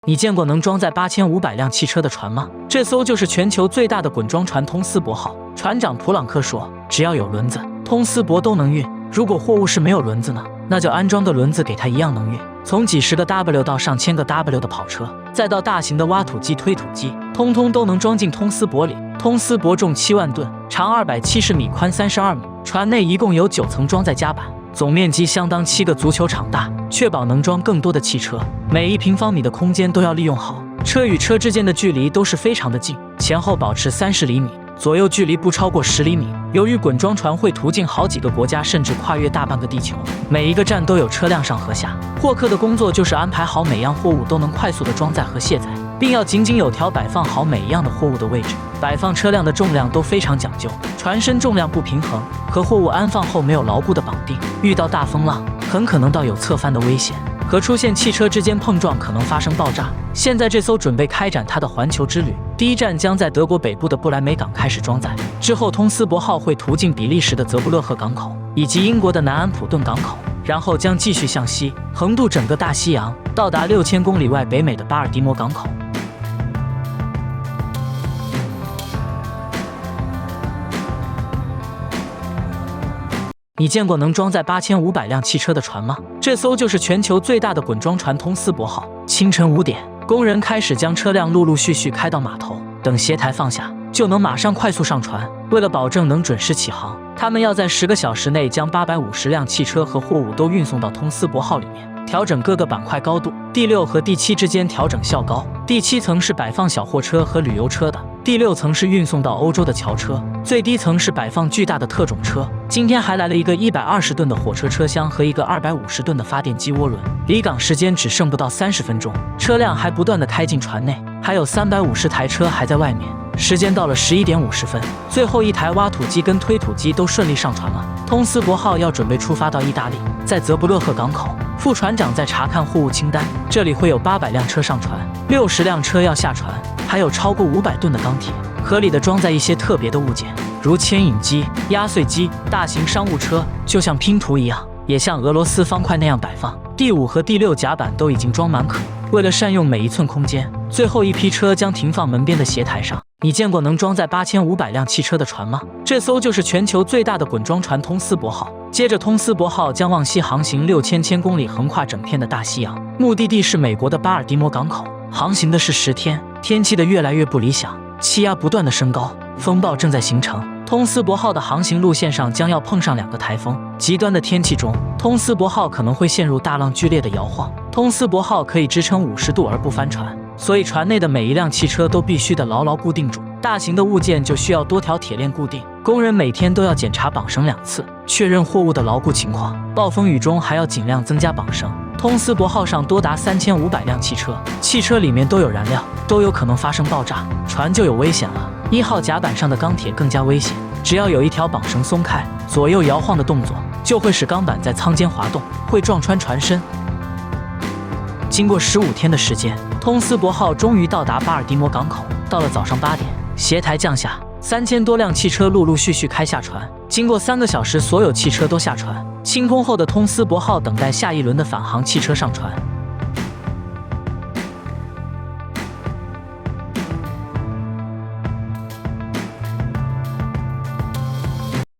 你见过能装载8500辆汽车的船吗？这艘就是全球最大的滚装船通斯伯号。船长普朗克说，只要有轮子，通斯伯都能运。如果货物是没有轮子呢？那就安装个轮子给它一样能运。从几十个 W 到上千个 W 的跑车，再到大型的挖土机、推土机，通通都能装进通斯伯里。通斯伯重7万吨，长270米，宽32米。船内一共有9层装载甲板，总面积相当7个足球场大，确保能装更多的汽车。每1平方米的空间都要利用好，车与车之间的距离都是非常的近，前后保持30厘米。左右距离不超过10厘米。由于滚装船会途经好几个国家，甚至跨越大半个地球，每一个站都有车辆上和下。货客的工作就是安排好每样货物都能快速的装载和卸载，并要井井有条摆放好每一样的货物的位置。摆放车辆的重量都非常讲究，船身重量不平衡，和货物安放后没有牢固的绑定，遇到大风浪，很可能到有侧翻的危险。和出现汽车之间碰撞，可能发生爆炸。现在这艘准备开展它的环球之旅，第一站将在德国北部的不来梅港开始装载，之后通斯伯号会途径比利时的泽布勒赫港口以及英国的南安普顿港口，然后将继续向西，横渡整个大西洋，到达6000公里外北美的巴尔的摩港口。你见过能装载8500辆汽车的船吗？这艘就是全球最大的滚装船通斯伯号。清晨5点，工人开始将车辆陆陆续续开到码头，等斜台放下，就能马上快速上船。为了保证能准时起航，他们要在10个小时内将850辆汽车和货物都运送到通斯伯号里面，调整各个板块高度，第6和第7之间调整校高，第7层是摆放小货车和旅游车的，第6层是运送到欧洲的桥车，最低层是摆放巨大的特种车。今天还来了一个120吨的火车车厢和一个250吨的发电机涡轮。离港时间只剩不到30分钟，车辆还不断地开进船内，还有350台车还在外面。时间到了11点50分，最后一台挖土机跟推土机都顺利上船了。通斯伯号要准备出发到意大利，在泽布勒赫港口，副船长在查看货物清单，这里会有800辆车上船，60辆车要下船，还有超过500吨的钢铁，合理的装载一些特别的物件，如牵引机、压碎机、大型商务车，就像拼图一样，也像俄罗斯方块那样摆放。第5和第6甲板都已经装满可，为了善用每一寸空间，最后一批车将停放门边的斜台上。你见过能装载8500辆汽车的船吗？这艘就是全球最大的滚装船通斯伯号。接着，通斯伯号将往西航行6000公里，横跨整片的大西洋，目的地是美国的巴尔的摩港口。航行的是10天，天气的越来越不理想，气压不断的升高，风暴正在形成。通斯伯号的航行路线上将要碰上2个台风，极端的天气中，通斯伯号可能会陷入大浪剧烈的摇晃。通斯伯号可以支撑50度而不翻船，所以船内的每一辆汽车都必须的牢牢固定住。大型的物件就需要多条铁链固定，工人每天都要检查绑绳2次，确认货物的牢固情况。暴风雨中还要尽量增加绑绳。通斯伯号上多达3500辆汽车，汽车里面都有燃料，都有可能发生爆炸，船就有危险了。1号甲板上的钢铁更加危险，只要有一条绑绳松开，左右摇晃的动作就会使钢板在舱间滑动，会撞穿船身。经过15天的时间，通斯伯号终于到达巴尔的摩港口。到了早上8点，斜台降下，3000多辆汽车陆陆续续开下船。经过3个小时，所有汽车都下船。清空后的通斯伯号等待下一轮的返航汽车上船。